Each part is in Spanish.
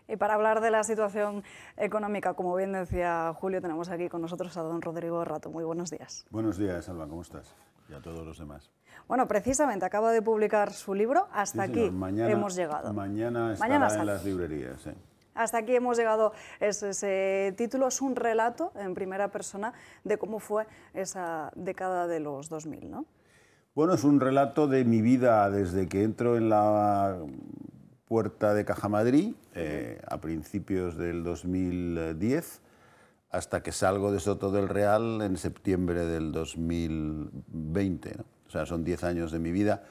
Y para hablar de la situación económica, como bien decía Julio, tenemos aquí con nosotros a don Rodrigo Rato. Muy buenos días. Buenos días, Alba, ¿cómo estás? Y a todos los demás. Bueno, precisamente acaba de publicar su libro. Hasta Sí, aquí mañana, hemos llegado. Mañana estará en las librerías. Sí. Hasta aquí hemos llegado. Ese título es un relato en primera persona de cómo fue esa década de los 2000, ¿no? Bueno, es un relato de mi vida desde que entro en la puerta de Caja Madrid a principios del 2010 hasta que salgo de Soto del Real en septiembre del 2020, ¿no? O sea, son 10 años de mi vida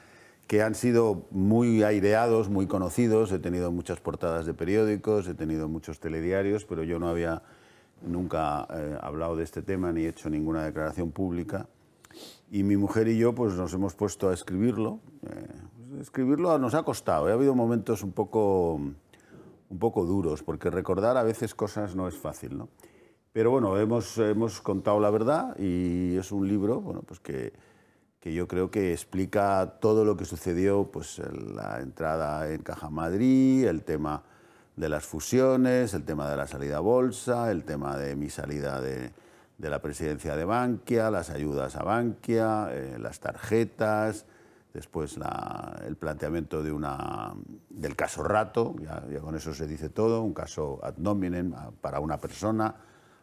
que han sido muy aireados, muy conocidos. He tenido muchas portadas de periódicos, he tenido muchos telediarios, pero yo no había nunca hablado de este tema ni hecho ninguna declaración pública. Y mi mujer y yo pues, nos hemos puesto a escribirlo. Escribirlo nos ha costado. Ha habido momentos un poco duros, porque recordar a veces cosas no es fácil, ¿no? Pero bueno, hemos contado la verdad y es un libro bueno, pues que yo creo que explica todo lo que sucedió, pues la entrada en Caja Madrid, el tema de las fusiones, el tema de la salida a bolsa, el tema de mi salida de la presidencia de Bankia, las ayudas a Bankia, las tarjetas, después el planteamiento del caso Rato, ya con eso se dice todo, un caso ad nominem para una persona,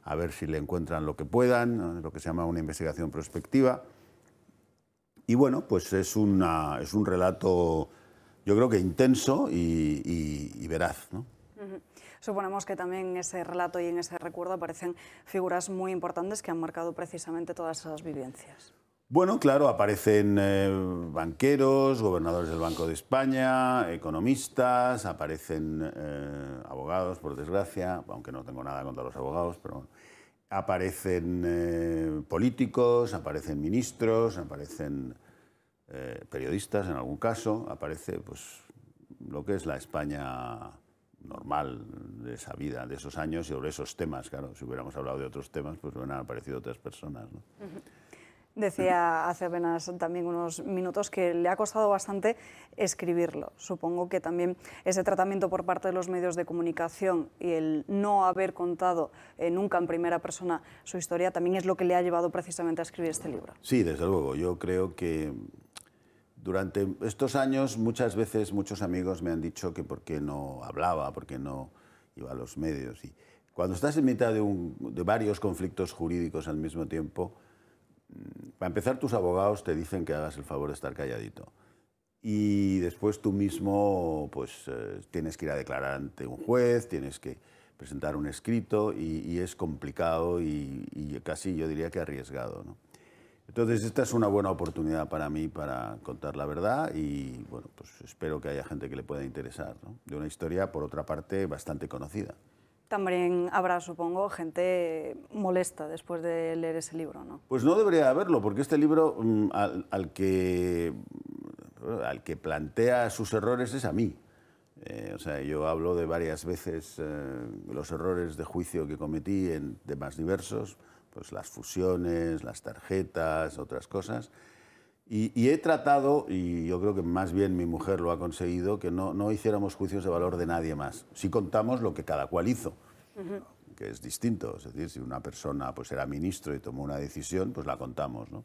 a ver si le encuentran lo que puedan, lo que se llama una investigación prospectiva. Y bueno, pues es un relato, yo creo que intenso y veraz, ¿no? Suponemos que también en ese relato y en ese recuerdo aparecen figuras muy importantes que han marcado precisamente todas esas vivencias. Bueno, claro, aparecen banqueros, gobernadores del Banco de España, economistas, aparecen abogados, por desgracia, aunque no tengo nada contra los abogados, pero bueno. Aparecen políticos, aparecen ministros, aparecen periodistas en algún caso, aparece pues, lo que es la España normal de esa vida, de esos años y sobre esos temas. Claro, si hubiéramos hablado de otros temas, pues hubieran aparecido otras personas, ¿no? Decía hace apenas también unos minutos que le ha costado bastante escribirlo. Supongo que también ese tratamiento por parte de los medios de comunicación y el no haber contado nunca en primera persona su historia también es lo que le ha llevado precisamente a escribir este libro. Sí, desde luego. Yo creo que durante estos años muchas veces muchos amigos me han dicho que por qué no hablaba, por qué no iba a los medios. Y cuando estás en mitad de varios conflictos jurídicos al mismo tiempo, para empezar, tus abogados te dicen que hagas el favor de estar calladito. Y después tú mismo pues, tienes que ir a declarar ante un juez, tienes que presentar un escrito y es complicado y casi yo diría que arriesgado, ¿no? Entonces esta es una buena oportunidad para mí para contar la verdad y bueno, pues espero que haya gente que le pueda interesar, ¿no? De una historia, por otra parte, bastante conocida. También habrá, supongo, gente molesta después de leer ese libro, ¿no? Pues no debería haberlo, porque este libro al que plantea sus errores es a mí. O sea, yo hablo de varias veces los errores de juicio que cometí en temas diversos, pues las fusiones, las tarjetas, otras cosas. Y he tratado, y yo creo que más bien mi mujer lo ha conseguido, que no hiciéramos juicios de valor de nadie más. Sí contamos lo que cada cual hizo, que es distinto. Es decir, si una persona pues, era ministro y tomó una decisión, pues la contamos, ¿no?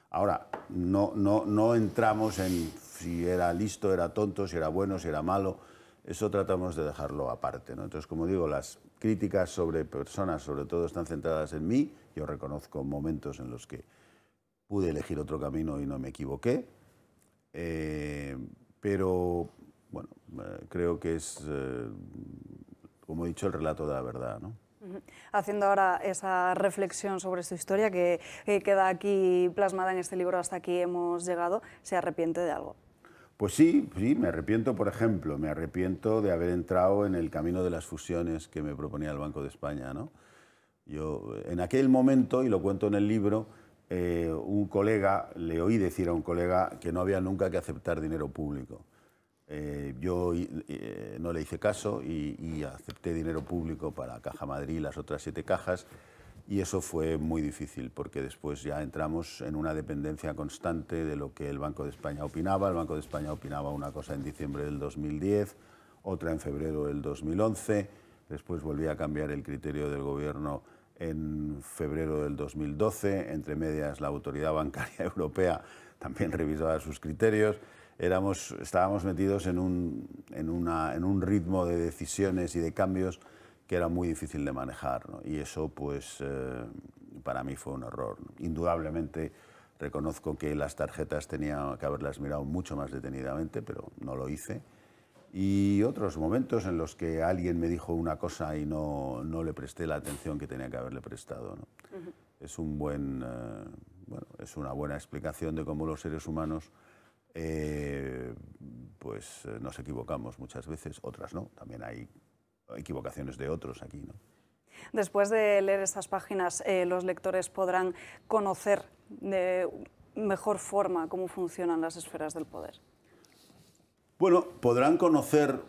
Ahora, no entramos en si era listo, era tonto, si era bueno, si era malo. Eso tratamos de dejarlo aparte, ¿no? Entonces, como digo, las críticas sobre personas, sobre todo, están centradas en mí. Yo reconozco momentos en los que pude elegir otro camino y no me equivoqué, pero bueno, creo que es, como he dicho, el relato de la verdad, ¿no? Haciendo ahora esa reflexión sobre su historia que queda aquí plasmada en este libro, hasta aquí hemos llegado, ¿se arrepiente de algo? Pues sí, me arrepiento, por ejemplo, me arrepiento de haber entrado en el camino de las fusiones que me proponía el Banco de España, ¿no? Yo, en aquel momento, y lo cuento en el libro, un colega, le oí decir a un colega que no había nunca que aceptar dinero público. Yo no le hice caso y acepté dinero público para Caja Madrid y las otras 7 cajas, y eso fue muy difícil porque después ya entramos en una dependencia constante de lo que el Banco de España opinaba. El Banco de España opinaba una cosa en diciembre del 2010, otra en febrero del 2011, después volví a cambiar el criterio del gobierno en febrero del 2012, entre medias la Autoridad Bancaria Europea también revisaba sus criterios. Estábamos metidos en un ritmo de decisiones y de cambios que era muy difícil de manejar, ¿no? Y eso, pues, para mí fue un error. Indudablemente reconozco que las tarjetas tenía que haberlas mirado mucho más detenidamente, pero no lo hice. Y otros momentos en los que alguien me dijo una cosa y no le presté la atención que tenía que haberle prestado, ¿no? Es una buena explicación de cómo los seres humanos nos equivocamos muchas veces, otras no. También hay equivocaciones de otros aquí, ¿no? Después de leer estas páginas, los lectores podrán conocer de mejor forma cómo funcionan las esferas del poder. Bueno, podrán conocer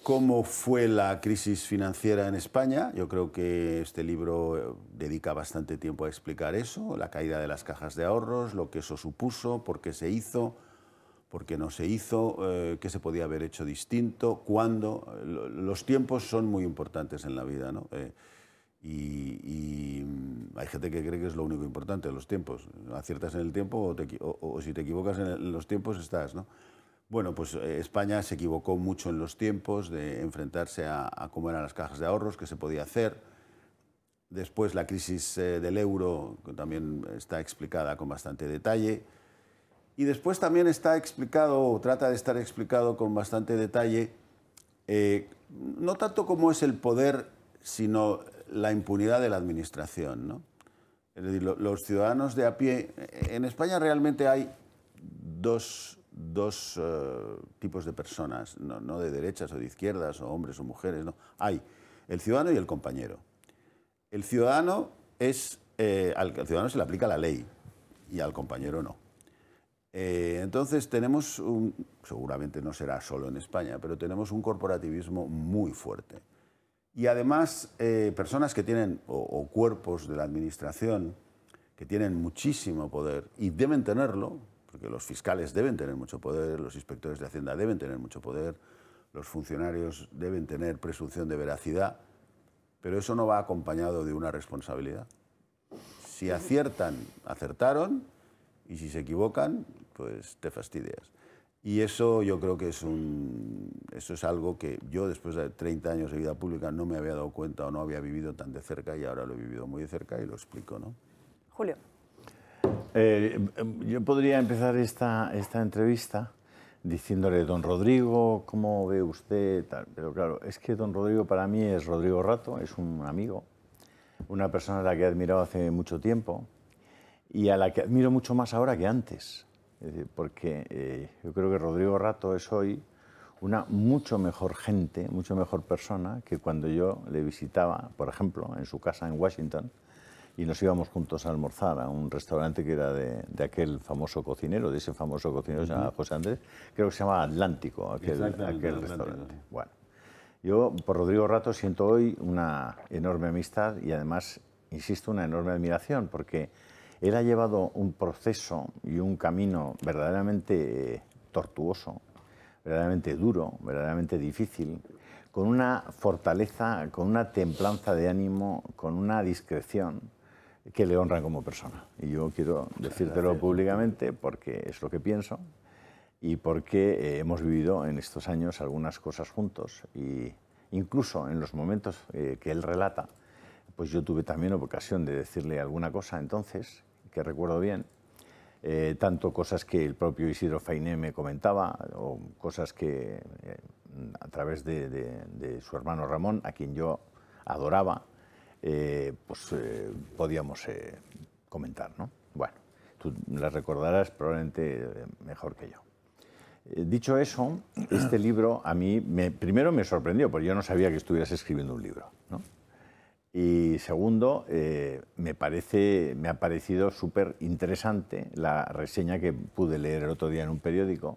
cómo fue la crisis financiera en España. Yo creo que este libro dedica bastante tiempo a explicar eso, la caída de las cajas de ahorros, lo que eso supuso, por qué se hizo, por qué no se hizo, qué se podía haber hecho distinto, cuándo. Los tiempos son muy importantes en la vida, ¿no? Y hay gente que cree que es lo único importante, los tiempos. Aciertas en el tiempo o si te equivocas en los tiempos estás, ¿no? Bueno, pues España se equivocó mucho en los tiempos de enfrentarse a cómo eran las cajas de ahorros, qué se podía hacer. Después la crisis del euro, que también está explicada con bastante detalle. Y después también está explicado, o trata de estar explicado con bastante detalle, no tanto cómo es el poder, sino la impunidad de la administración, ¿no? Es decir, los ciudadanos de a pie. En España realmente hay dos tipos de personas, no de derechas o de izquierdas, o hombres o mujeres, no. Hay el ciudadano y el compañero. El ciudadano al ciudadano se le aplica la ley y al compañero no. Entonces tenemos seguramente no será solo en España, pero tenemos un corporativismo muy fuerte. Y además personas que tienen, o cuerpos de la administración, que tienen muchísimo poder y deben tenerlo, porque los fiscales deben tener mucho poder, los inspectores de Hacienda deben tener mucho poder, los funcionarios deben tener presunción de veracidad, pero eso no va acompañado de una responsabilidad. Si aciertan, acertaron, y si se equivocan, pues te fastidias. Y eso yo creo que eso es algo que yo, después de 30 años de vida pública, no me había dado cuenta o no había vivido tan de cerca, y ahora lo he vivido muy de cerca y lo explico, ¿no? Julio. Yo podría empezar esta entrevista diciéndole: don Rodrigo, ¿cómo ve usted? Tal. Pero claro, es que don Rodrigo para mí es Rodrigo Rato, es un amigo, una persona a la que he admirado hace mucho tiempo y a la que admiro mucho más ahora que antes. Es decir, porque yo creo que Rodrigo Rato es hoy una mucho mejor gente, mucho mejor persona que cuando yo le visitaba, por ejemplo, en su casa en Washington, y nos íbamos juntos a almorzar a un restaurante que era de aquel famoso cocinero, de ese famoso cocinero, se llama José Andrés, creo que se llama Atlántico, aquel restaurante. Bueno, yo por Rodrigo Rato siento hoy una enorme amistad y además, insisto, una enorme admiración, porque él ha llevado un proceso y un camino verdaderamente tortuoso, verdaderamente duro, verdaderamente difícil, con una fortaleza, con una templanza de ánimo, con una discreción que le honran como persona. Y yo quiero decírtelo públicamente porque es lo que pienso y porque hemos vivido en estos años algunas cosas juntos. Y incluso en los momentos que él relata, pues yo tuve también ocasión de decirle alguna cosa entonces, que recuerdo bien, tanto cosas que el propio Isidro Fainé me comentaba, o cosas que a través de su hermano Ramón, a quien yo adoraba, podíamos comentar, ¿no? Bueno, tú las recordarás probablemente mejor que yo. Dicho eso, este libro a mí primero me sorprendió, porque yo no sabía que estuvieras escribiendo un libro, ¿no? Y segundo, me ha parecido súper interesante la reseña que pude leer el otro día en un periódico,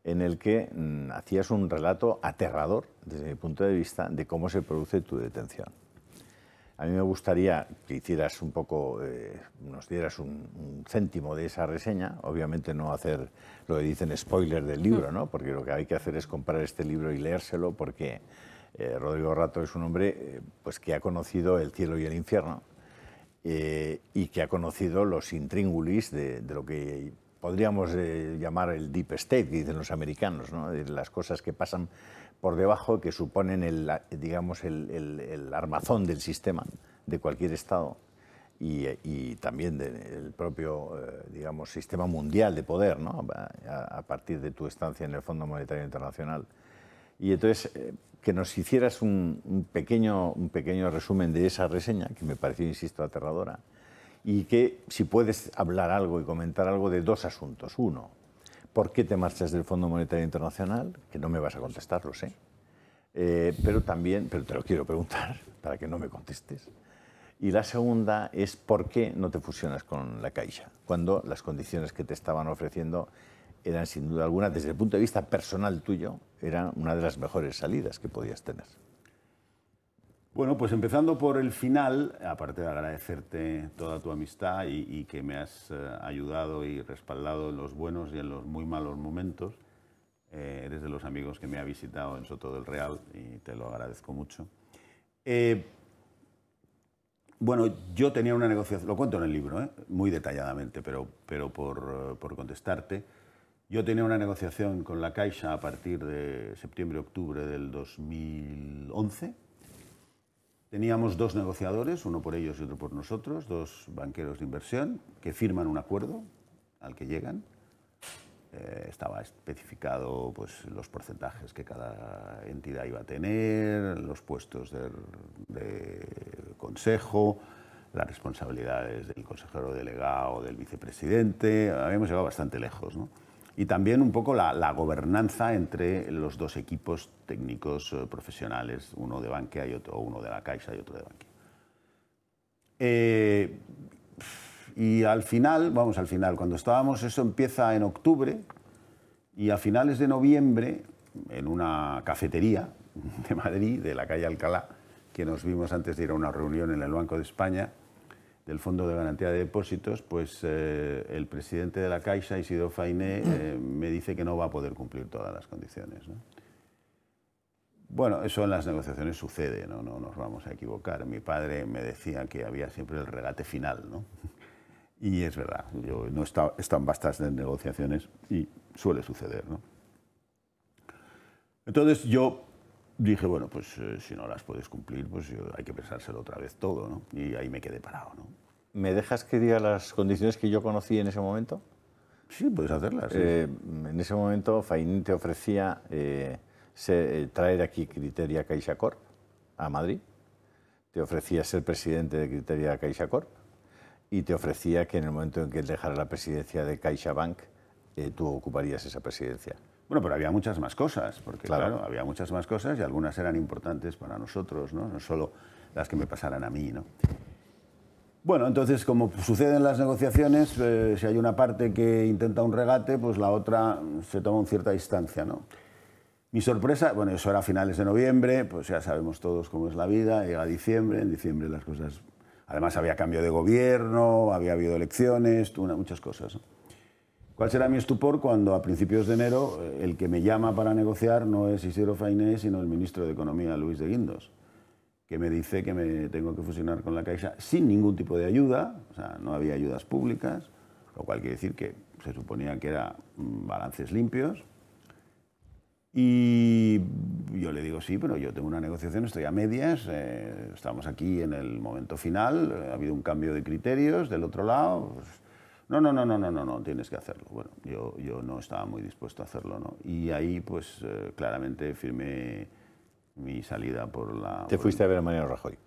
en el que hacías un relato aterrador, desde mi punto de vista, de cómo se produce tu detención. A mí me gustaría que hicieras un poco, nos dieras un céntimo de esa reseña. Obviamente no hacer lo que dicen spoiler del libro, ¿no? Porque lo que hay que hacer es comprar este libro y leérselo, porque Rodrigo Rato es un hombre pues que ha conocido el cielo y el infierno y que ha conocido los intríngulis de lo que podríamos llamar el deep state, que dicen los americanos, ¿no? De las cosas que pasan por debajo, que suponen digamos, el armazón del sistema de cualquier Estado y también del propio digamos, sistema mundial de poder, ¿no? A partir de tu estancia en el Fondo Monetario Internacional. Y entonces, que nos hicieras un pequeño resumen de esa reseña, que me pareció, insisto, aterradora, y que si puedes hablar algo y comentar algo de dos asuntos. Uno, ¿por qué te marchas del Fondo Monetario Internacional? Que no me vas a contestar, lo sé. Pero te lo quiero preguntar para que no me contestes. Y la segunda es ¿por qué no te fusionas con la Caixa? Cuando las condiciones que te estaban ofreciendo eran, sin duda alguna, desde el punto de vista personal tuyo, eran una de las mejores salidas que podías tener. Bueno, pues empezando por el final, aparte de agradecerte toda tu amistad y que me has ayudado y respaldado en los buenos y en los muy malos momentos, eres de los amigos que me ha visitado en Soto del Real y te lo agradezco mucho. Bueno, yo tenía una negociación, lo cuento en el libro, muy detalladamente, pero por contestarte, yo tenía una negociación con la Caixa a partir de septiembre-octubre del 2011. Teníamos dos negociadores, uno por ellos y otro por nosotros, dos banqueros de inversión, que firman un acuerdo al que llegan. Estaba especificado pues, los porcentajes que cada entidad iba a tener, los puestos de consejo, las responsabilidades del consejero delegado, del vicepresidente. Habíamos llegado bastante lejos, ¿no? Y también un poco la gobernanza entre los dos equipos técnicos profesionales, uno de Bankia y otro, uno de la Caixa y otro de Bankia. Y al final, cuando estábamos, eso empieza en octubre, y a finales de noviembre, en una cafetería de Madrid, de la calle Alcalá, que nos vimos antes de ir a una reunión en el Banco de España, del Fondo de Garantía de Depósitos, pues el presidente de la Caixa, Isidro Fainé, me dice que no va a poder cumplir todas las condiciones, ¿no? Bueno, eso en las negociaciones sucede, no nos vamos a equivocar. Mi padre me decía que había siempre el regate final, ¿no? Y es verdad, yo no he estado en bastantes negociaciones y suele suceder, ¿no? Entonces yo dije, bueno, pues si no las puedes cumplir, pues hay que pensárselo otra vez todo, ¿no? Y ahí me quedé parado, ¿no? ¿Me dejas que diga las condiciones que yo conocí en ese momento? Sí, puedes hacerlas. Sí. En ese momento Fainé te ofrecía traer aquí Criteria CaixaCorp a Madrid, te ofrecía ser presidente de Criteria CaixaCorp y te ofrecía que en el momento en que él dejara la presidencia de CaixaBank, tú ocuparías esa presidencia. Bueno, pero había muchas más cosas, porque claro, había muchas más cosas y algunas eran importantes para nosotros, ¿no? No solo las que me pasaran a mí, ¿no? Bueno, entonces, como sucede en las negociaciones, si hay una parte que intenta un regate, pues la otra se toma una cierta distancia, ¿no? Mi sorpresa, bueno, eso era a finales de noviembre, pues ya sabemos todos cómo es la vida, llega diciembre, en diciembre las cosas... Además había cambio de gobierno, había habido elecciones, muchas cosas, ¿no? ¿Cuál será mi estupor cuando a principios de enero el que me llama para negociar no es Isidro Fainé, sino el ministro de Economía, Luis de Guindos, que me dice que me tengo que fusionar con la Caixa sin ningún tipo de ayuda, o sea, no había ayudas públicas, lo cual quiere decir que se suponía que eran balances limpios. Y yo le digo, sí, pero yo tengo una negociación, estoy a medias, estamos aquí en el momento final, ha habido un cambio de criterios del otro lado... Pues, no, tienes que hacerlo. Bueno, yo no estaba muy dispuesto a hacerlo, ¿no? Y ahí, pues, claramente firmé mi salida por la... ¿Te fuiste a ver a Mariano Rajoy?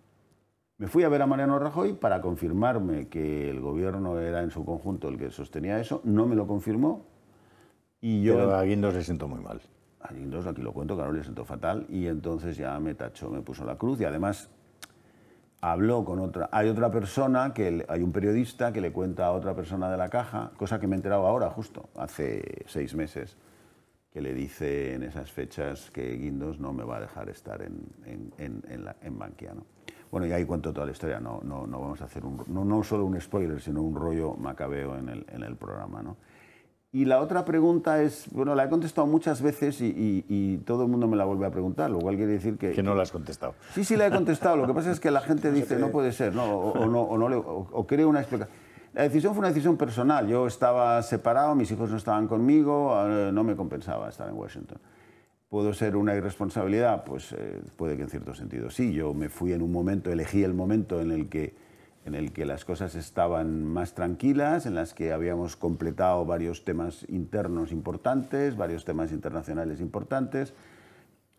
Me fui a ver a Mariano Rajoy para confirmarme que el gobierno era en su conjunto el que sostenía eso. No me lo confirmó. Y yo... Pero a Guindos le sentó muy mal. A Guindos, aquí lo cuento, claro, le sentó fatal. Y entonces ya me tachó, me puso la cruz y además... Habló con otra... Hay otra persona, hay un periodista que le cuenta a otra persona de la Caja, cosa que me he enterado ahora, justo, hace 6 meses, que le dice en esas fechas que Guindos no me va a dejar estar en Bankia, ¿no? Bueno, y ahí cuento toda la historia, no vamos a hacer no solo un spoiler, sino un rollo macabeo en el programa, ¿no? Y la otra pregunta es, bueno, la he contestado muchas veces y todo el mundo me la vuelve a preguntar, lo cual quiere decir que... Que no la has contestado. Sí, la he contestado, lo que pasa es que la gente dice, no puede ser, ¿no? O cree una explicación. La decisión fue una decisión personal, yo estaba separado, mis hijos no estaban conmigo, no me compensaba estar en Washington. ¿Puedo ser una irresponsabilidad? Pues puede que en cierto sentido sí. Yo me fui en un momento, elegí el momento en el que las cosas estaban más tranquilas, en las que habíamos completado varios temas internos importantes, varios temas internacionales importantes.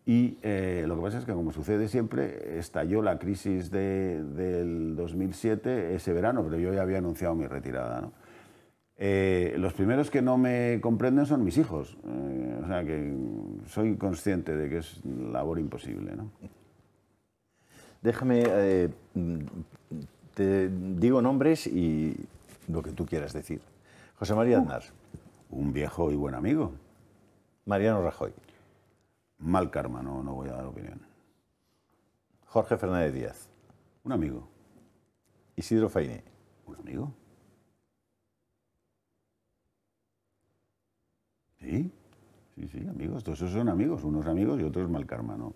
Y lo que pasa es que, como sucede siempre, estalló la crisis del 2007 ese verano, pero yo ya había anunciado mi retirada, ¿no? Los primeros que no me comprenden son mis hijos, o sea que soy consciente de que es labor imposible, ¿no? Déjame, te digo nombres y lo que tú quieras decir. José María Aznar. Un viejo y buen amigo. Mariano Rajoy. Mal karma, no voy a dar opinión. Jorge Fernández Díaz. Un amigo. Isidro Fainé. Un amigo. Sí, amigos. Todos esos son amigos. Unos amigos y otros mal karma. No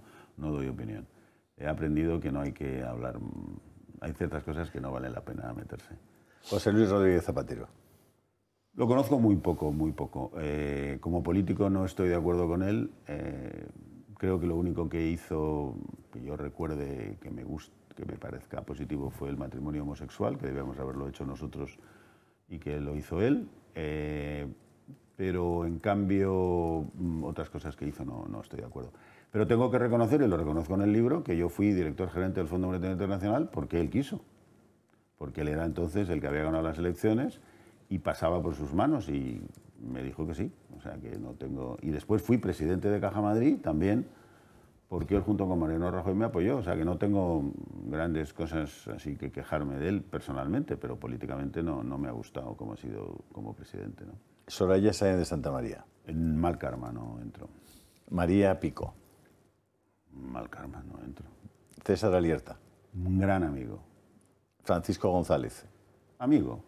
doy opinión. He aprendido que no hay que hablar. Hay ciertas cosas que no vale la pena meterse. José Luis Rodríguez Zapatero. Lo conozco muy poco, muy poco. Como político no estoy de acuerdo con él. Creo que lo único que hizo, que yo recuerde que me parezca positivo, fue el matrimonio homosexual, que debíamos haberlo hecho nosotros y que lo hizo él. Pero en cambio, otras cosas que hizo no estoy de acuerdo. Pero tengo que reconocer, y lo reconozco en el libro, que yo fui director gerente del Fondo Monetario Internacional porque él quiso. Porque él era entonces el que había ganado las elecciones y pasaba por sus manos y me dijo que sí. O sea que no tengo... Y después fui presidente de Caja Madrid también porque él junto con Mariano Rajoy me apoyó. O sea que no tengo grandes cosas así que quejarme de él personalmente, pero políticamente no me ha gustado cómo ha sido como presidente, ¿no? Soraya Sáenz de Santa María. En mal karma no entro. María Pico. Mal karma no entro. César Alierta. Un gran amigo. Francisco González. Amigo.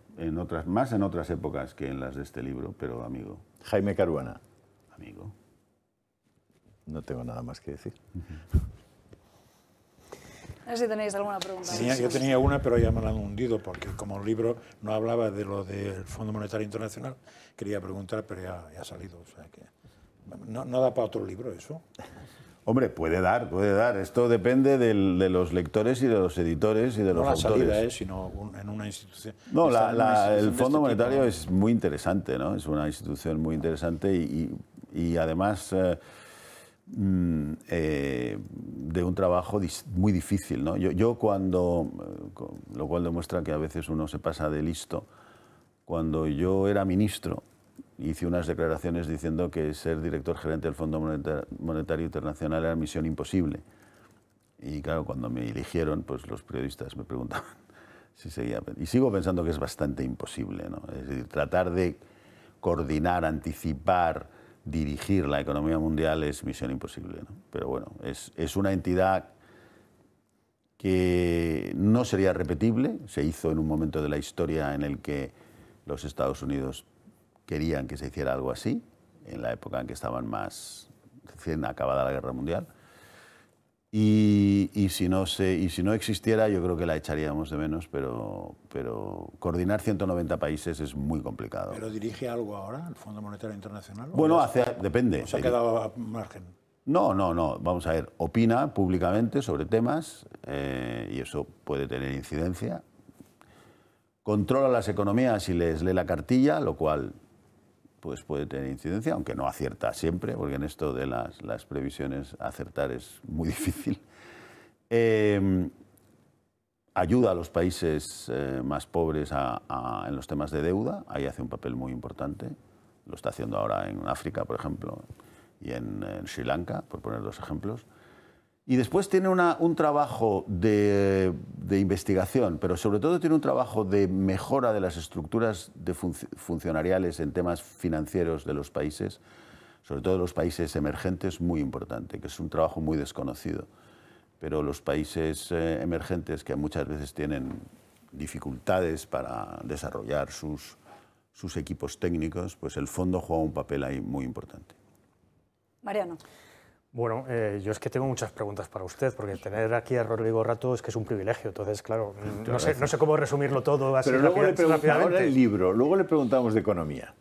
Más en otras épocas que en las de este libro, pero amigo. Jaime Caruana. Amigo. No tengo nada más que decir. No sé si tenéis alguna pregunta. Sí, yo tenía una, pero ya me la han hundido, porque como el libro no hablaba de lo del Fondo Monetario Internacional, quería preguntar, pero ya ha salido. O sea que no da para otro libro eso. Hombre, puede dar. Esto depende de los lectores y de los editores y de los autores. No la salida, sino en una institución. No, el Fondo Monetario es muy interesante, ¿no? Es una institución muy interesante y además de un trabajo muy difícil, ¿no? Yo cuando, lo cual demuestra que a veces uno se pasa de listo, cuando yo era ministro, hice unas declaraciones diciendo que ser director gerente del Fondo Monetario Internacional era misión imposible. Y claro, cuando me eligieron, pues los periodistas me preguntaban si seguía. Y sigo pensando que es bastante imposible, ¿no? Es decir, tratar de coordinar, anticipar, dirigir la economía mundial es misión imposible, ¿no? Pero bueno, es una entidad que no sería repetible. Se hizo en un momento de la historia en el que los Estados Unidos querían que se hiciera algo así, en la época en que estaban más recién acabada la Guerra Mundial. Y si no existiera, yo creo que la echaríamos de menos, pero coordinar 190 países es muy complicado. ¿Pero dirige algo ahora el Fondo Monetario Internacional? Bueno, depende. ¿Se ha quedado a margen? No. Vamos a ver, opina públicamente sobre temas y eso puede tener incidencia. Controla las economías y les lee la cartilla, lo cual pues puede tener incidencia, aunque no acierta siempre, porque en esto de las previsiones acertar es muy difícil. Ayuda a los países más pobres en los temas de deuda, ahí hace un papel muy importante. Lo está haciendo ahora en África, por ejemplo, y en Sri Lanka, por poner dos ejemplos. Y después tiene un trabajo de investigación, pero sobre todo tiene un trabajo de mejora de las estructuras funcionariales en temas financieros de los países, sobre todo de los países emergentes, muy importante, que es un trabajo muy desconocido. pero los países emergentes, que muchas veces tienen dificultades para desarrollar sus equipos técnicos, pues el fondo juega un papel ahí muy importante. Mariano. Bueno, yo es que tengo muchas preguntas para usted, porque tener aquí a Rodrigo Rato es que es un privilegio, entonces, claro, no sé cómo resumirlo todo así pero luego rápidamente. Ahora el libro, luego le preguntamos de economía.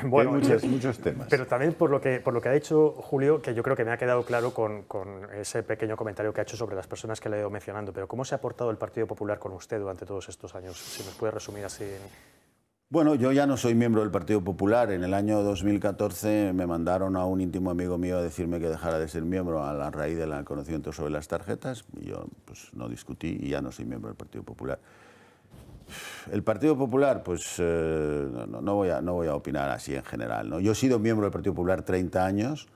Bueno, hay muchos temas. Pero también por lo que ha dicho Julio, que yo creo que me ha quedado claro con ese pequeño comentario que ha hecho sobre las personas que le he ido mencionando, pero ¿cómo se ha portado el Partido Popular con usted durante todos estos años? Si nos puede resumir así. Bueno, yo ya no soy miembro del Partido Popular. En el año 2014 me mandaron a un íntimo amigo mío a decirme que dejara de ser miembro a la raíz del conocimiento sobre las tarjetas. Y yo pues, no discutí y ya no soy miembro del Partido Popular. El Partido Popular, pues no voy a opinar así en general, ¿no? Yo he sido miembro del Partido Popular 30 años,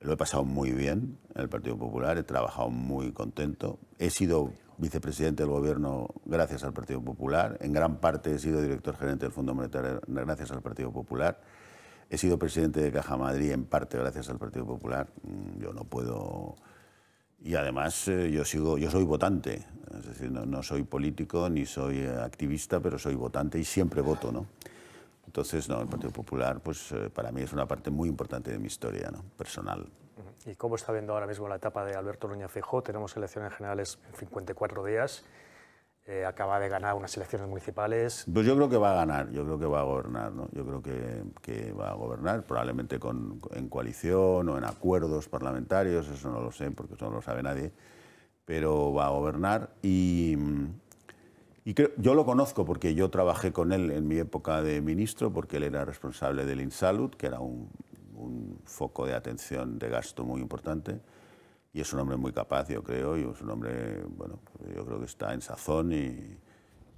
lo he pasado muy bien en el Partido Popular, he trabajado muy contento, he sido vicepresidente del Gobierno gracias al Partido Popular, en gran parte he sido director gerente del Fondo Monetario gracias al Partido Popular, he sido presidente de Caja Madrid en parte gracias al Partido Popular, yo no puedo... Y además yo soy votante, es decir, no soy político ni soy activista, pero soy votante y siempre voto, ¿no? Entonces, no, el Partido Popular pues, para mí es una parte muy importante de mi historia, ¿no? Personal. ¿Y cómo está viendo ahora mismo la etapa de Alberto Núñez Feijóo? Tenemos elecciones generales en 54 días, acaba de ganar unas elecciones municipales. Pues yo creo que va a ganar, yo creo que va a gobernar, ¿no? Yo creo que va a gobernar, probablemente en coalición o en acuerdos parlamentarios, eso no lo sé porque eso no lo sabe nadie, pero va a gobernar y yo lo conozco porque yo trabajé con él en mi época de ministro, porque él era responsable del Insalud, que era un foco de atención de gasto muy importante, y es un hombre muy capaz, yo creo, y es un hombre, bueno, yo creo que está en sazón y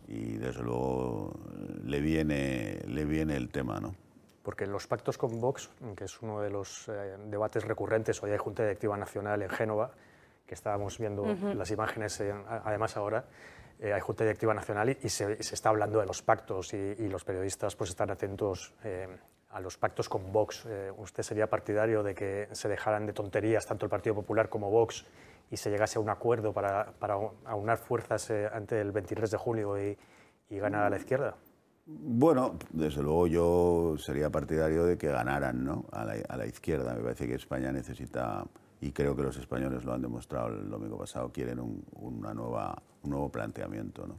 desde luego le viene el tema, ¿no? Porque los pactos con Vox, que es uno de los debates recurrentes, hoy hay Junta Directiva Nacional en Génova, que estábamos viendo las imágenes además ahora, hay Junta Directiva Nacional y se está hablando de los pactos y los periodistas pues están atentos a los pactos con Vox. ¿Usted sería partidario de que se dejaran de tonterías tanto el Partido Popular como Vox y se llegase a un acuerdo para aunar fuerzas ante el 23 de junio y ganar a la izquierda? Bueno, desde luego yo sería partidario de que ganaran, ¿no? a la izquierda. Me parece que España necesita, y creo que los españoles lo han demostrado el domingo pasado, quieren un nuevo planteamiento, ¿no?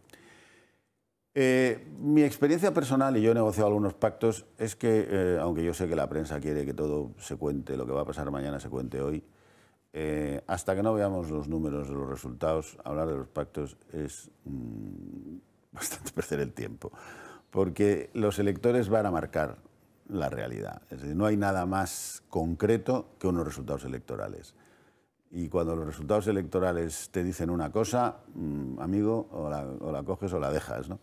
Mi experiencia personal, y yo he negociado algunos pactos, es que, aunque yo sé que la prensa quiere que todo se cuente, lo que va a pasar mañana se cuente hoy, hasta que no veamos los números de los resultados, hablar de los pactos es bastante perder el tiempo, porque los electores van a marcar la realidad. Es decir, no hay nada más concreto que unos resultados electorales. Y cuando los resultados electorales te dicen una cosa, amigo, o la coges o la dejas, ¿no?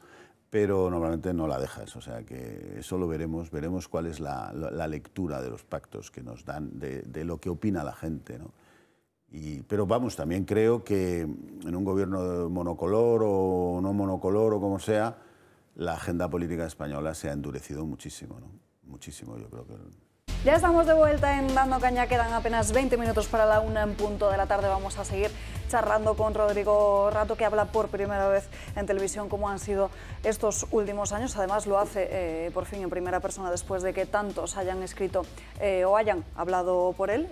Pero normalmente no la dejas, o sea que eso lo veremos cuál es la lectura de los pactos que nos dan, de lo que opina la gente, ¿no? Pero vamos, también creo que en un gobierno monocolor o no monocolor o como sea, la agenda política española se ha endurecido muchísimo, ¿no? Muchísimo, yo creo que... Ya estamos de vuelta en Dando Caña, quedan apenas 20 minutos para la 1 en punto de la tarde. Vamos a seguir charlando con Rodrigo Rato, que habla por primera vez en televisión cómo han sido estos últimos años. Además lo hace por fin en primera persona después de que tantos hayan escrito o hayan hablado por él,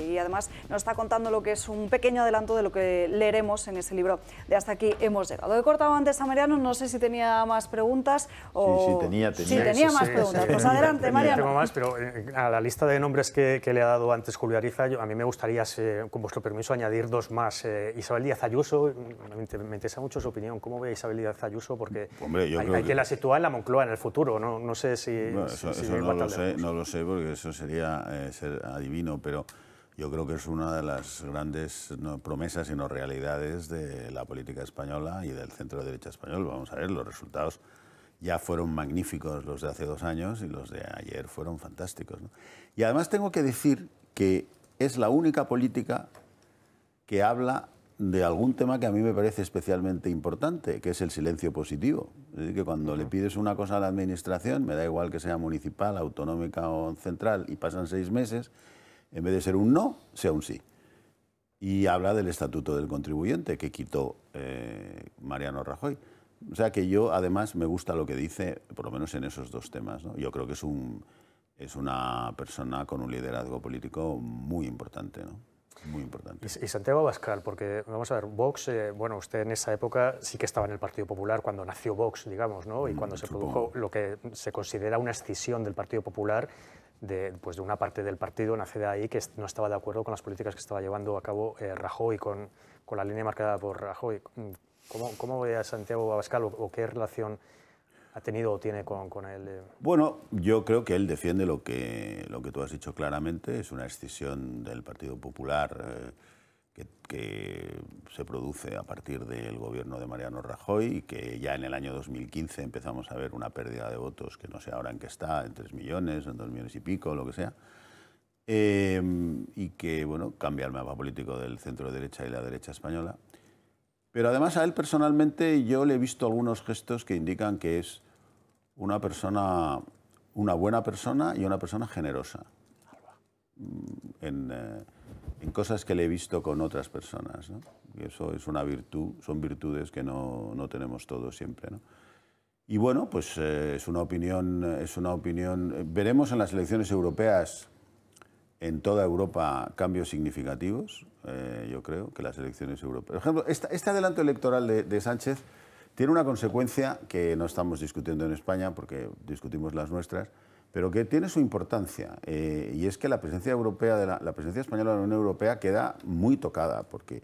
y además nos está contando lo que es un pequeño adelanto de lo que leeremos en ese libro de Hasta aquí hemos llegado. He cortado antes a Mariano, no sé si tenía más preguntas o... Sí, tenía más preguntas. Pues adelante, Mariano. Tengo más, pero a la lista de nombres que le ha dado antes Julio Ariza, a mí me gustaría, con vuestro permiso, añadir dos más. Isabel Díaz Ayuso, me interesa mucho su opinión. ¿Cómo ve a Isabel Díaz Ayuso? Porque Hombre, hay que la sitúa en la Moncloa en el futuro. No sé si... Bueno, eso no lo sé porque eso sería ser adivino, pero yo creo que es una de las grandes promesas y no realidades de la política española y del centro derecha español. Vamos a ver, los resultados ya fueron magníficos los de hace 2 años y los de ayer fueron fantásticos, ¿no? Y además tengo que decir que es la única política que habla de algún tema que a mí me parece especialmente importante, que es el silencio positivo. Es decir, que cuando le pides una cosa a la administración, me da igual que sea municipal, autonómica o central, y pasan 6 meses, en vez de ser un no, sea un sí. y habla del Estatuto del Contribuyente que quitó Mariano Rajoy. O sea que yo, además, me gusta lo que dice, por lo menos en esos dos temas, ¿no? Yo creo que es una persona con un liderazgo político muy importante, ¿no? Muy importante. Y Santiago Abascal, porque vamos a ver, Vox, bueno, usted en esa época sí que estaba en el Partido Popular cuando nació Vox, digamos, ¿no? Y cuando se produjo lo que se considera una escisión del Partido Popular, pues de una parte del partido, nace de ahí que no estaba de acuerdo con las políticas que estaba llevando a cabo Rajoy, con la línea marcada por Rajoy. ¿Cómo ve a Santiago Abascal o qué relación ha tenido o tiene con él? Bueno, yo creo que él defiende lo que tú has dicho claramente, es una escisión del Partido Popular que se produce a partir del gobierno de Mariano Rajoy y que ya en el año 2015 empezamos a ver una pérdida de votos que no sé ahora en qué está, en 3 millones, en 2 millones y pico, lo que sea, y que bueno, cambia el mapa político del centro derecha y la derecha española. Pero además a él personalmente yo le he visto algunos gestos que indican que es una persona, una buena persona y una persona generosa en cosas que le he visto con otras personas, ¿no? Y eso es una virtud, son virtudes que no tenemos todos siempre, ¿no? Y bueno, pues es una opinión. Veremos en las elecciones europeas en toda Europa cambios significativos. Yo creo que las elecciones europeas... Por ejemplo, este adelanto electoral de Sánchez tiene una consecuencia que no estamos discutiendo en España porque discutimos las nuestras, pero que tiene su importancia. Y es que la presencia europea, la presencia española en la Unión Europea queda muy tocada porque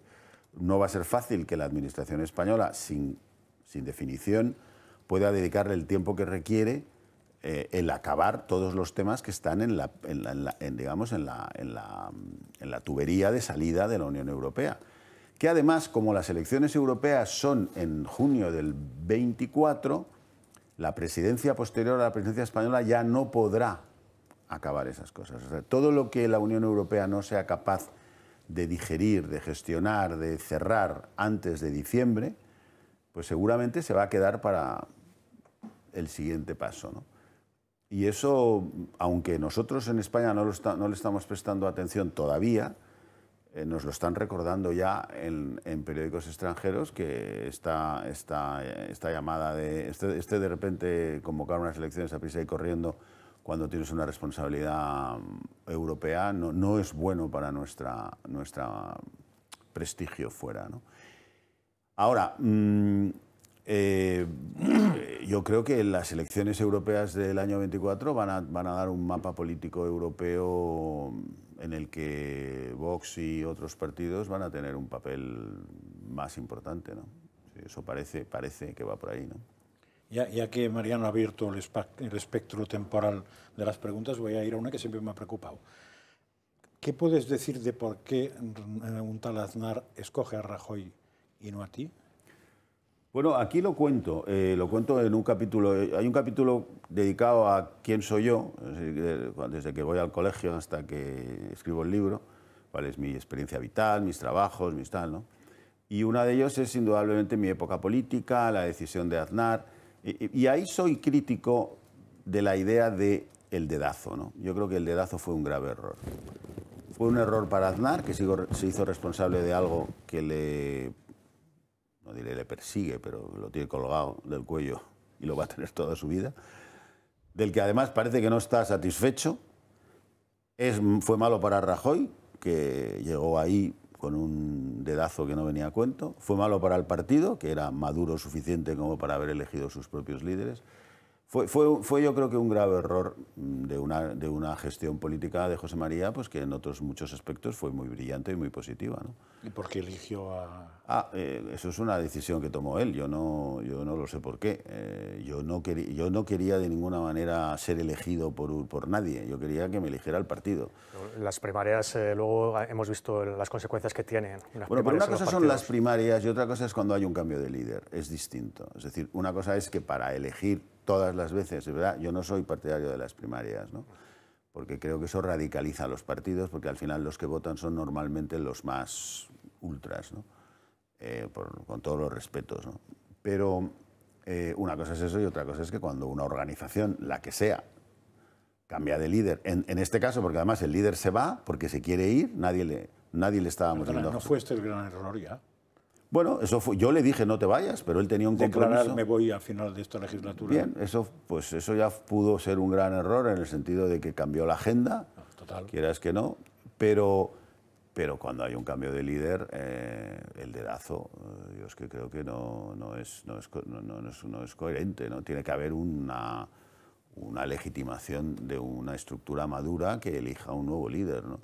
no va a ser fácil que la administración española, sin definición, pueda dedicarle el tiempo que requiere el acabar todos los temas que están en la tubería de salida de la Unión Europea. Que además, como las elecciones europeas son en junio del 24, la presidencia posterior a la presidencia española ya no podrá acabar esas cosas. O sea, todo lo que la Unión Europea no sea capaz de digerir, de gestionar, de cerrar antes de diciembre, pues seguramente se va a quedar para el siguiente paso, ¿no? Y eso, aunque nosotros en España no le estamos prestando atención todavía, nos lo están recordando ya en periódicos extranjeros que esta llamada de repente convocar unas elecciones a prisa y corriendo cuando tienes una responsabilidad europea no es bueno para nuestra prestigio fuera, ¿no? Ahora, yo creo que las elecciones europeas del año 24 van a dar un mapa político europeo en el que Vox y otros partidos van a tener un papel más importante, ¿no? Sí, eso parece que va por ahí, ¿no? Ya que Mariano ha abierto el espectro temporal de las preguntas, voy a ir a una que siempre me ha preocupado. ¿Qué puedes decir de por qué un tal Aznar escoge a Rajoy y no a ti? Bueno, aquí lo cuento en un capítulo. Hay un capítulo dedicado a quién soy yo, desde que voy al colegio hasta que escribo el libro, cuál es mi experiencia vital, mis trabajos, mis tal, ¿no? Y una de ellos es indudablemente mi época política, la decisión de Aznar, y ahí soy crítico de la idea del dedazo, ¿no? Yo creo que el dedazo fue un grave error. Fue un error para Aznar, que se hizo responsable de algo que no diré le persigue, pero lo tiene colgado del cuello y lo va a tener toda su vida, del que además parece que no está satisfecho. Fue malo para Rajoy, que llegó ahí con un dedazo que no venía a cuento. Fue malo para el partido, que era maduro suficiente como para haber elegido sus propios líderes. Fue yo creo que un grave error de una gestión política de José María, pues que en otros muchos aspectos fue muy brillante y muy positiva, ¿no? ¿Y por qué eligió a...? Eso es una decisión que tomó él, yo no lo sé por qué. Yo no quería de ninguna manera ser elegido por nadie, yo quería que me eligiera el partido. Las primarias, luego hemos visto las consecuencias que tienen. Bueno, pero una cosa son las primarias y otra cosa es cuando hay un cambio de líder, es distinto. Es decir, una cosa es que para elegir todas las veces, ¿verdad? Yo no soy partidario de las primarias, ¿no? Porque creo que eso radicaliza a los partidos, porque al final los que votan son normalmente los más ultras, ¿no? Con todos los respetos, ¿no? Pero una cosa es eso y otra cosa es que cuando una organización, la que sea, cambia de líder, en este caso, porque además el líder se va porque se quiere ir, nadie le estábamos Perdona, dando... ¿no fue este el gran error ya? Bueno, eso fue, yo le dije no te vayas, pero él tenía un compromiso. Declarar me voy al final de esta legislatura. Bien, eso ya pudo ser un gran error en el sentido de que cambió la agenda, Total. quieras que no, pero cuando hay un cambio de líder, el dedazo, yo es que creo que no es coherente, ¿no? Tiene que haber una legitimación de una estructura madura que elija un nuevo líder, ¿no?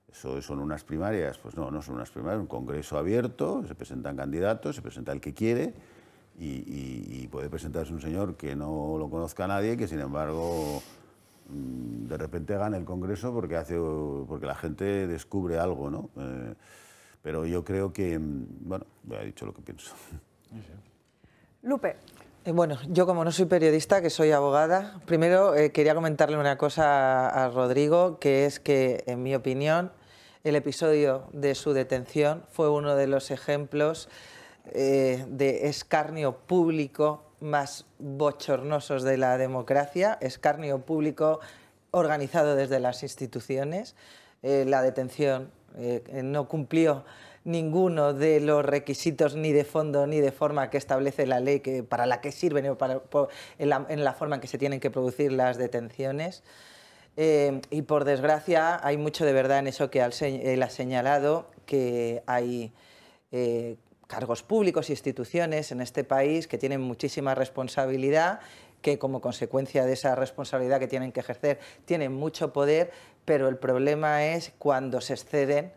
¿Eso son unas primarias? Pues no son unas primarias, un congreso abierto, se presentan candidatos, se presenta el que quiere y puede presentarse un señor que no lo conozca a nadie, que sin embargo de repente gana el congreso porque la gente descubre algo, ¿no? Pero yo creo que, bueno, ya he dicho lo que pienso. Lupe. Bueno, yo como no soy periodista, que soy abogada, primero quería comentarle una cosa a Rodrigo, que es que, en mi opinión, el episodio de su detención fue uno de los ejemplos de escarnio público más bochornosos de la democracia, escarnio público organizado desde las instituciones. La detención no cumplió ninguno de los requisitos ni de fondo ni de forma que establece la ley para la que sirven en la forma en que se tienen que producir las detenciones. Y por desgracia hay mucho de verdad en eso que él ha señalado, que hay cargos públicos e instituciones en este país que tienen muchísima responsabilidad, que como consecuencia de esa responsabilidad que tienen que ejercer tienen mucho poder, pero el problema es cuando se exceden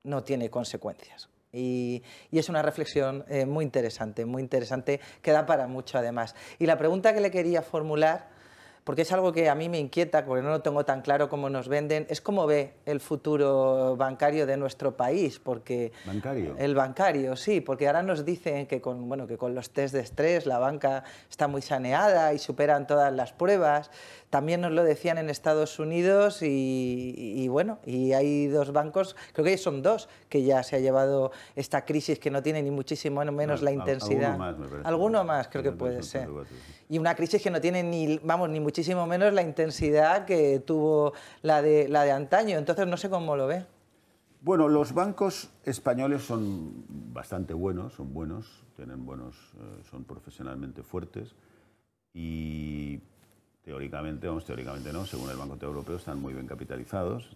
no tiene consecuencias. Y es una reflexión muy interesante, que da para mucho además. Y la pregunta que le quería formular, porque es algo que a mí me inquieta, porque no lo tengo tan claro como nos venden, es cómo ve el futuro bancario de nuestro país. Porque ¿Bancario? El bancario, sí, porque ahora nos dicen que con los test de estrés la banca está muy saneada y superan todas las pruebas. También nos lo decían en Estados Unidos y hay dos bancos, creo que son dos, que ya se ha llevado esta crisis que no tiene ni muchísimo menos la intensidad. Alguno más, me parece. Alguno más creo que puede ser. Y una crisis que no tiene ni muchísimo menos la intensidad que tuvo la de antaño. Entonces no sé cómo lo ve. Bueno, los bancos españoles son bastante buenos, son profesionalmente fuertes y teóricamente no, según el Banco Central Europeo están muy bien capitalizados,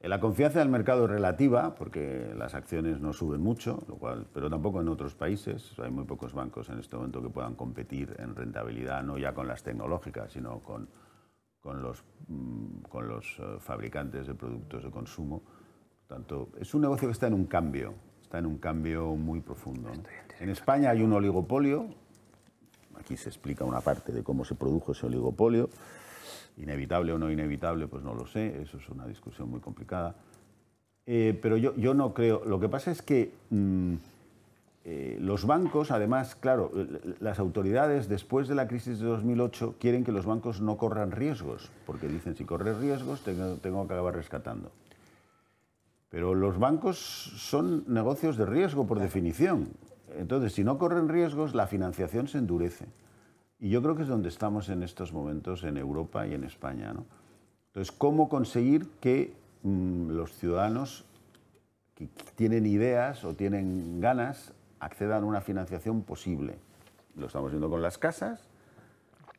La confianza del mercado es relativa, porque las acciones no suben mucho, pero tampoco en otros países. Hay muy pocos bancos en este momento que puedan competir en rentabilidad, no ya con las tecnológicas, sino con los fabricantes de productos de consumo. Por tanto, es un negocio que está en un cambio muy profundo, ¿no? En España hay un oligopolio. Aquí se explica una parte de cómo se produjo ese oligopolio. Inevitable o no inevitable, pues no lo sé, eso es una discusión muy complicada. Pero yo no creo. Lo que pasa es que los bancos, además, claro, las autoridades después de la crisis de 2008 quieren que los bancos no corran riesgos, porque dicen, si corres riesgos tengo que acabar rescatando. Pero los bancos son negocios de riesgo por definición. Entonces, si no corren riesgos, la financiación se endurece. Y yo creo que es donde estamos en estos momentos en Europa y en España, ¿no? Entonces, ¿cómo conseguir que los ciudadanos que tienen ideas o tienen ganas accedan a una financiación posible? Lo estamos viendo con las casas.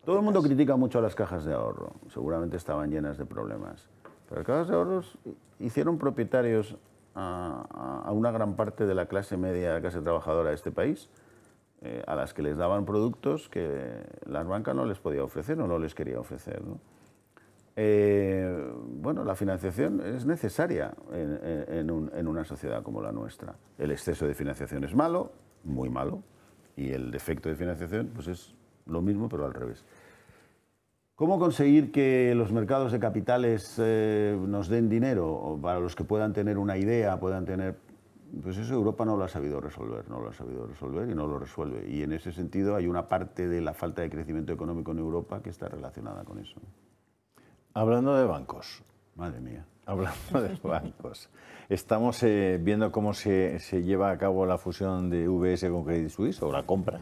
Todo el mundo critica mucho a las cajas de ahorro. Seguramente estaban llenas de problemas. Pero las cajas de ahorros hicieron propietarios a una gran parte de la clase media, la clase trabajadora de este país, a las que les daban productos que la banca no les podía ofrecer o no les quería ofrecer, ¿no? Bueno, la financiación es necesaria en una sociedad como la nuestra. El exceso de financiación es malo, muy malo, y el defecto de financiación pues es lo mismo, pero al revés. ¿Cómo conseguir que los mercados de capitales nos den dinero o para los que puedan tener una idea, puedan tener... Pues eso Europa no lo ha sabido resolver, y no lo resuelve. Y en ese sentido hay una parte de la falta de crecimiento económico en Europa que está relacionada con eso. Hablando de bancos. Madre mía. Hablando de bancos. Estamos viendo cómo se lleva a cabo la fusión de UBS con Credit Suisse, o la compra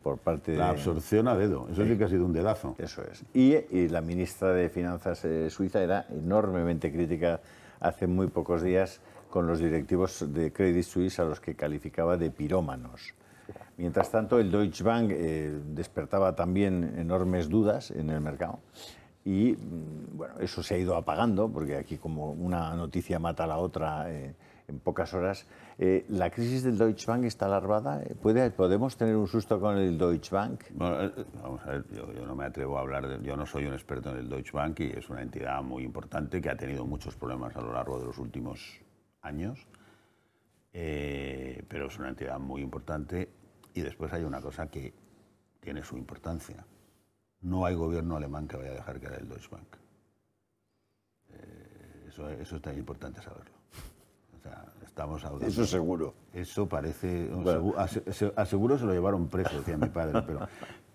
por parte de... La absorción a dedo, eso sí que ha sido un dedazo. Eso es. Y la ministra de Finanzas suiza era enormemente crítica hace muy pocos días con los directivos de Credit Suisse, a los que calificaba de pirómanos. Mientras tanto, el Deutsche Bank despertaba también enormes dudas en el mercado. Y bueno, eso se ha ido apagando, porque aquí como una noticia mata a la otra en pocas horas. ¿La crisis del Deutsche Bank está alarmada? ¿Podemos tener un susto con el Deutsche Bank? Bueno, vamos a ver, yo no me atrevo a hablar, yo no soy un experto en el Deutsche Bank y es una entidad muy importante que ha tenido muchos problemas a lo largo de los últimos años, pero es una entidad muy importante. Y después hay una cosa que tiene su importancia. No hay gobierno alemán que vaya a dejar caer el Deutsche Bank. Eso es tan importante saberlo. O sea, estamos hablando... Eso seguro. Eso parece... Bueno. Seguro se lo llevaron preso, decía mi padre,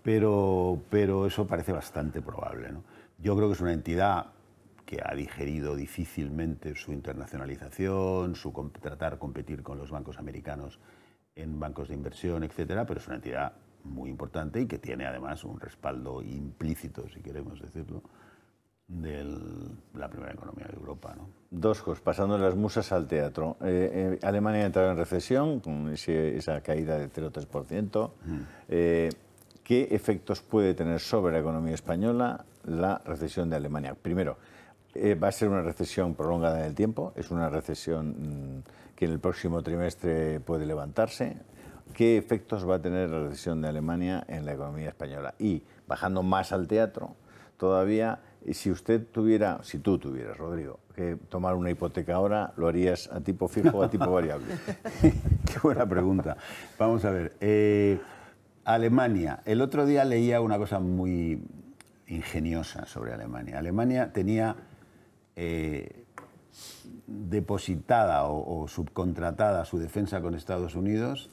pero eso parece bastante probable, ¿no? Yo creo que es una entidad que ha digerido difícilmente su internacionalización, su tratar de competir con los bancos americanos en bancos de inversión, etcétera, pero es una entidad muy importante y que tiene además un respaldo implícito, si queremos decirlo, de la primera economía de Europa, ¿no? Dos cosas, pasando de las musas al teatro. Alemania ha entrado en recesión con esa caída de 0,3%. ¿Qué efectos puede tener sobre la economía española la recesión de Alemania? Primero, va a ser una recesión prolongada en el tiempo, es una recesión que en el próximo trimestre puede levantarse. ¿Qué efectos va a tener la recesión de Alemania en la economía española? Y, bajando más al teatro, todavía, si tú tuvieras, Rodrigo, que tomar una hipoteca ahora, ¿lo harías a tipo fijo o a tipo variable? Qué buena pregunta. Vamos a ver. Alemania. El otro día leía una cosa muy ingeniosa sobre Alemania. Alemania tenía depositada o subcontratada su defensa con Estados Unidos,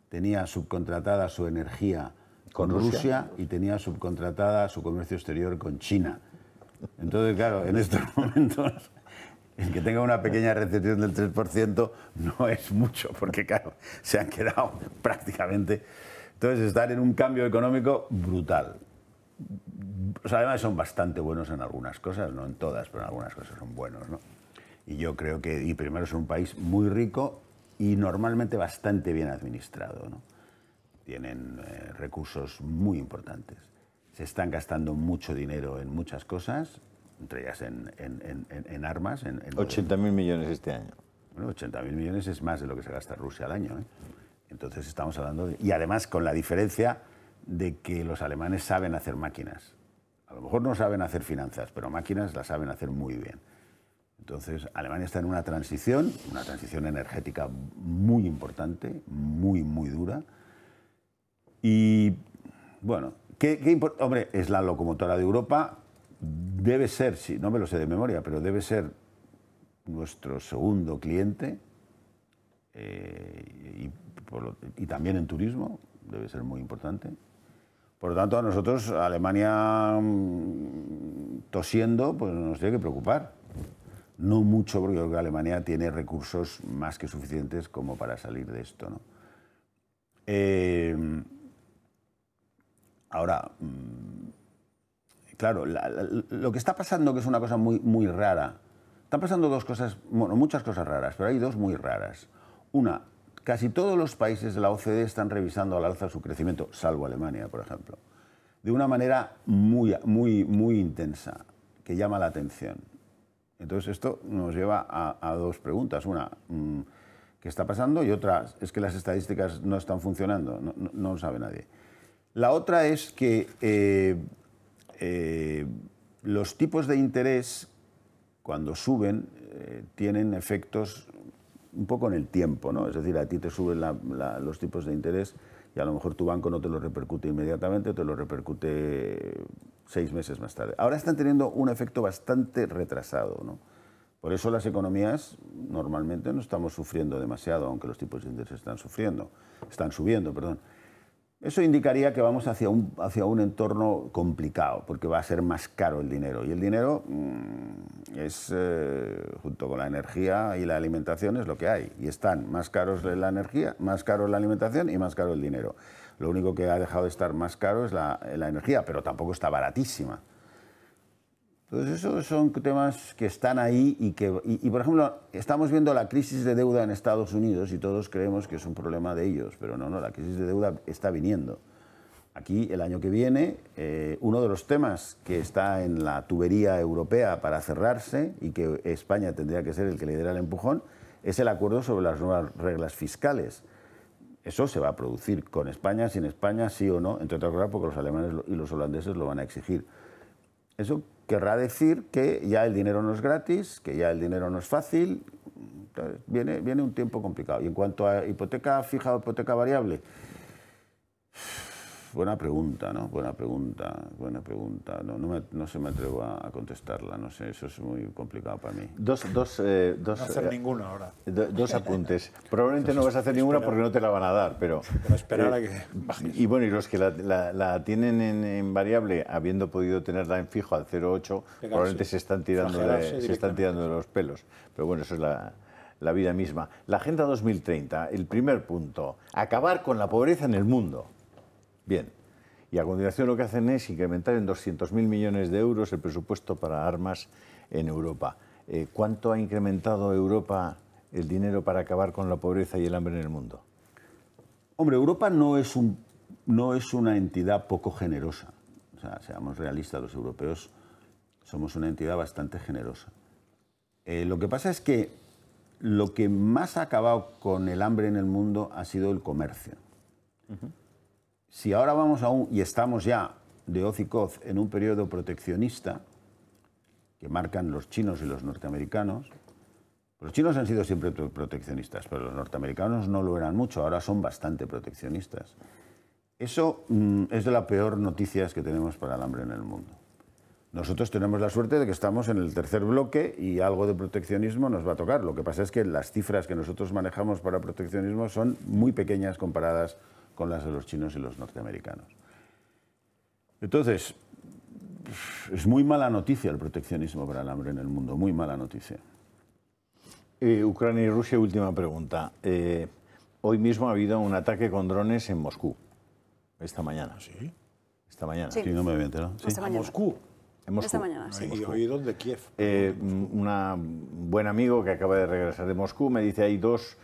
tenía subcontratada su energía con Rusia y tenía subcontratada su comercio exterior con China. Entonces, claro, en estos momentos, el que tenga una pequeña recesión del 3% no es mucho, porque claro, se han quedado prácticamente... Entonces están en un cambio económico brutal. Los alemanes son bastante buenos en algunas cosas, no en todas, pero en algunas cosas son buenos, ¿no? Y yo creo que, y primero es un país muy rico y normalmente bastante bien administrado, ¿no? Tienen recursos muy importantes. Se están gastando mucho dinero en muchas cosas, entre ellas en armas. 80.000 millones este año. Bueno, 80.000 millones es más de lo que se gasta Rusia al año, ¿eh? Entonces estamos hablando de... Y además con la diferencia de que los alemanes saben hacer máquinas. A lo mejor no saben hacer finanzas, pero máquinas las saben hacer muy bien. Entonces, Alemania está en una transición energética muy importante, muy, muy dura. Y, bueno, hombre, es la locomotora de Europa. Debe ser, sí, no me lo sé de memoria, pero debe ser nuestro segundo cliente. Y también en turismo, debe ser muy importante. Por lo tanto, a nosotros, Alemania tosiendo, pues nos tiene que preocupar. No mucho, porque yo creo que Alemania tiene recursos más que suficientes como para salir de esto, ¿no? Ahora, claro, lo que está pasando, que es una cosa muy, muy rara, están pasando dos cosas, bueno, muchas cosas raras, pero hay dos muy raras. Una, casi todos los países de la OCDE están revisando al alza su crecimiento, salvo Alemania, por ejemplo, de una manera muy, muy, muy intensa, que llama la atención. Entonces esto nos lleva a dos preguntas. Una, ¿qué está pasando? Y otra, es que las estadísticas no están funcionando, no lo sabe nadie. La otra es que los tipos de interés, cuando suben, tienen efectos un poco en el tiempo, ¿no? Es decir, a ti te suben los tipos de interés y a lo mejor tu banco no te lo repercute inmediatamente, te lo repercute 6 meses más tarde. Ahora están teniendo un efecto bastante retrasado, ¿no? Por eso las economías normalmente no estamos sufriendo demasiado, aunque los tipos de interés están subiendo, perdón. Eso indicaría que vamos hacia un entorno complicado, porque va a ser más caro el dinero. Y el dinero es, junto con la energía y la alimentación, es lo que hay. Y están más caros la energía, más caro la alimentación y más caro el dinero. Lo único que ha dejado de estar más caro es la energía, pero tampoco está baratísima. Entonces, esos son temas que están ahí y que, por ejemplo, estamos viendo la crisis de deuda en Estados Unidos y todos creemos que es un problema de ellos, pero no, la crisis de deuda está viniendo. Aquí, el año que viene, uno de los temas que está en la tubería europea para cerrarse y que España tendría que ser el que le diera el empujón, es el acuerdo sobre las nuevas reglas fiscales. Eso se va a producir con España, sin España, sí o no, entre otras cosas porque los alemanes y los holandeses lo van a exigir. Eso querrá decir que ya el dinero no es gratis, que ya el dinero no es fácil. Entonces, viene un tiempo complicado. Y en cuanto a hipoteca fija o hipoteca variable, buena pregunta, ¿no? Buena pregunta. No se me atrevo a contestarla, no sé, eso es muy complicado para mí. No hacer ninguna ahora. Dos apuntes. Probablemente no vas a hacer ninguna porque no te la van a dar, pero esperar a que bajes. Y bueno, y los que la tienen en variable, habiendo podido tenerla en fijo al 0,8, probablemente se están tirando de los pelos. Pero bueno, eso es la vida misma. La Agenda 2030, el primer punto, acabar con la pobreza en el mundo. Bien, y a continuación lo que hacen es incrementar en 200.000 millones de euros el presupuesto para armas en Europa. ¿Cuánto ha incrementado Europa el dinero para acabar con la pobreza y el hambre en el mundo? Hombre, Europa no es una entidad poco generosa. O sea, seamos realistas, los europeos somos una entidad bastante generosa. Lo que pasa es que lo que más ha acabado con el hambre en el mundo ha sido el comercio. Si ahora vamos y estamos ya de hoz y coz en un periodo proteccionista que marcan los chinos y los norteamericanos, los chinos han sido siempre proteccionistas, pero los norteamericanos no lo eran mucho, ahora son bastante proteccionistas. Eso es de las peores noticias que tenemos para el hambre en el mundo. Nosotros tenemos la suerte de que estamos en el tercer bloque y algo de proteccionismo nos va a tocar. Lo que pasa es que las cifras que nosotros manejamos para proteccionismo son muy pequeñas comparadas con las de los chinos y los norteamericanos. Entonces, es muy mala noticia el proteccionismo para el hambre en el mundo, muy mala noticia. Ucrania y Rusia, última pregunta. Hoy mismo ha habido un ataque con drones en Moscú, esta mañana. ¿Sí? Esta mañana. Sí, no me había enterado. Sí. ¿A Moscú? En Moscú. Esta mañana, sí. ¿Y oídos de Kiev? Un buen amigo que acaba de regresar de Moscú me dice hay dos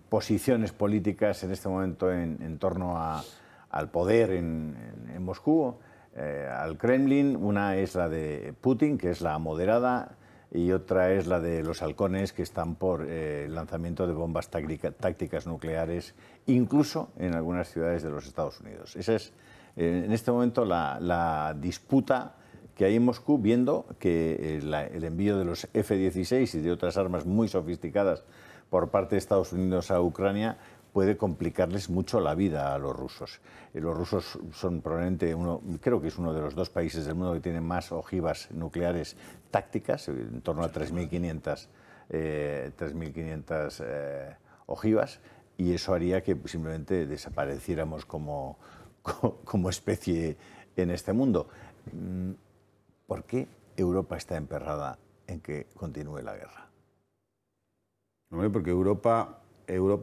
posiciones políticas en este momento en torno al poder en Moscú, al Kremlin. Una es la de Putin, que es la moderada, y otra es la de los halcones, que están por el lanzamiento de bombas tácticas nucleares, incluso en algunas ciudades de los Estados Unidos. Esa es, en este momento, la disputa que hay en Moscú, viendo que el envío de los F-16 y de otras armas muy sofisticadas por parte de Estados Unidos a Ucrania puede complicarles mucho la vida a los rusos. Los rusos son probablemente creo que es uno de los dos países del mundo que tienen más ojivas nucleares tácticas, en torno a 3.500 ojivas, y eso haría que simplemente desapareciéramos como especie en este mundo. ¿Por qué Europa está emperrada en que continúe la guerra? Porque Europa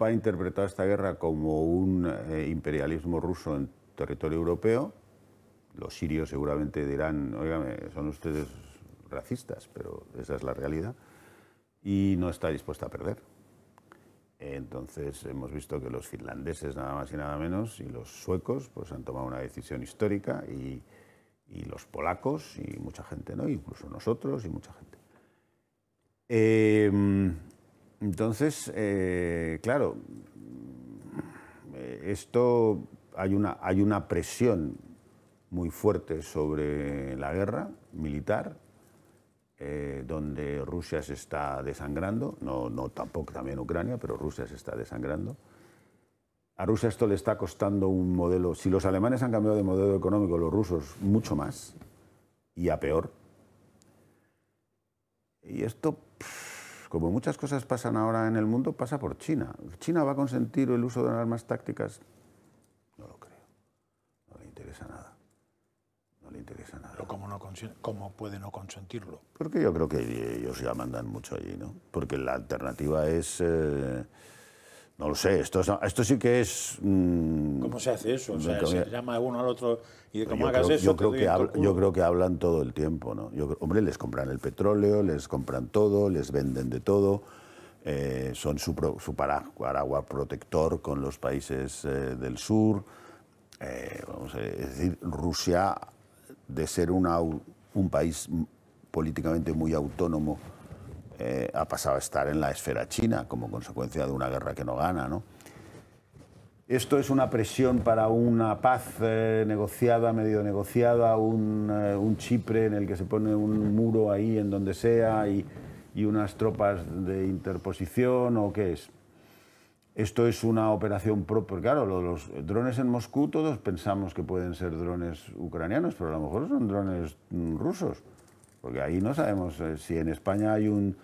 ha interpretado esta guerra como un imperialismo ruso en territorio europeo. Los sirios seguramente dirán, óigame, son ustedes racistas, pero esa es la realidad. Y no está dispuesta a perder. Entonces hemos visto que los finlandeses, nada más y nada menos, y los suecos, pues han tomado una decisión histórica, y los polacos y mucha gente, ¿no? Incluso nosotros y mucha gente. Entonces, claro, esto hay una presión muy fuerte sobre la guerra militar, donde Rusia se está desangrando, no tampoco también Ucrania, pero Rusia se está desangrando. A Rusia esto le está costando un modelo, si los alemanes han cambiado de modelo económico, los rusos mucho más, y a peor. Y esto, como muchas cosas pasan ahora en el mundo, pasa por China. ¿China va a consentir el uso de armas tácticas? No lo creo. No le interesa nada. No le interesa nada. ¿Pero cómo puede no consentirlo? Porque yo creo que ellos ya mandan mucho allí, ¿no? Porque la alternativa es... No lo sé, esto sí que es... ¿Cómo se hace eso? O sea, se llama uno al otro y de cómo hagas eso... Yo creo que hablan todo el tiempo, ¿no? Hombre, les compran el petróleo, les compran todo, les venden de todo, son su paraguas protector con los países del sur. Es decir, Rusia, de ser un país políticamente muy autónomo, ha pasado a estar en la esfera china como consecuencia de una guerra que no gana, ¿no? Esto es una presión para una paz negociada, medio negociada, un Chipre en el que se pone un muro ahí en donde sea y unas tropas de interposición, ¿o qué es? Esto es una operación propia. Claro, los drones en Moscú todos pensamos que pueden ser drones ucranianos, pero a lo mejor son drones rusos, porque ahí no sabemos si en España hay un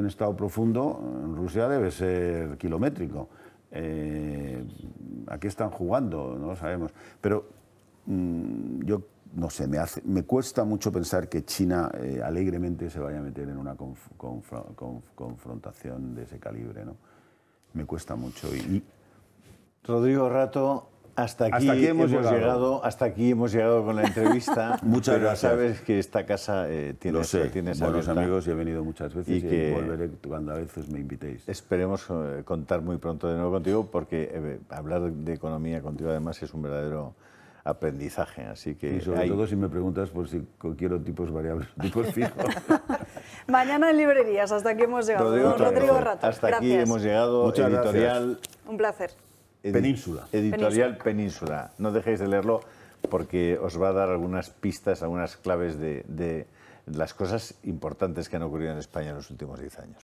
estado profundo, en Rusia debe ser kilométrico. ¿A qué están jugando? No lo sabemos. Pero yo no sé, me cuesta mucho pensar que China alegremente se vaya a meter en una confrontación de ese calibre, ¿no? Me cuesta mucho. Rodrigo Rato, hasta aquí hemos llegado con la entrevista. Muchas gracias. Sabes que esta casa tienes buenos amigos y he venido muchas veces y que volveré cuando a veces me invitéis. Esperemos contar muy pronto de nuevo contigo, porque hablar de economía contigo además es un verdadero aprendizaje, así que... Y sobre todo si me preguntas por si quiero tipos variables, tipos fijos. Mañana en librerías, hasta aquí hemos llegado. Rodrigo Rato, hasta aquí hemos llegado. Muchas editorial... gracias. Un placer. Península. Editorial Península. No dejéis de leerlo porque os va a dar algunas pistas, algunas claves de las cosas importantes que han ocurrido en España en los últimos 10 años.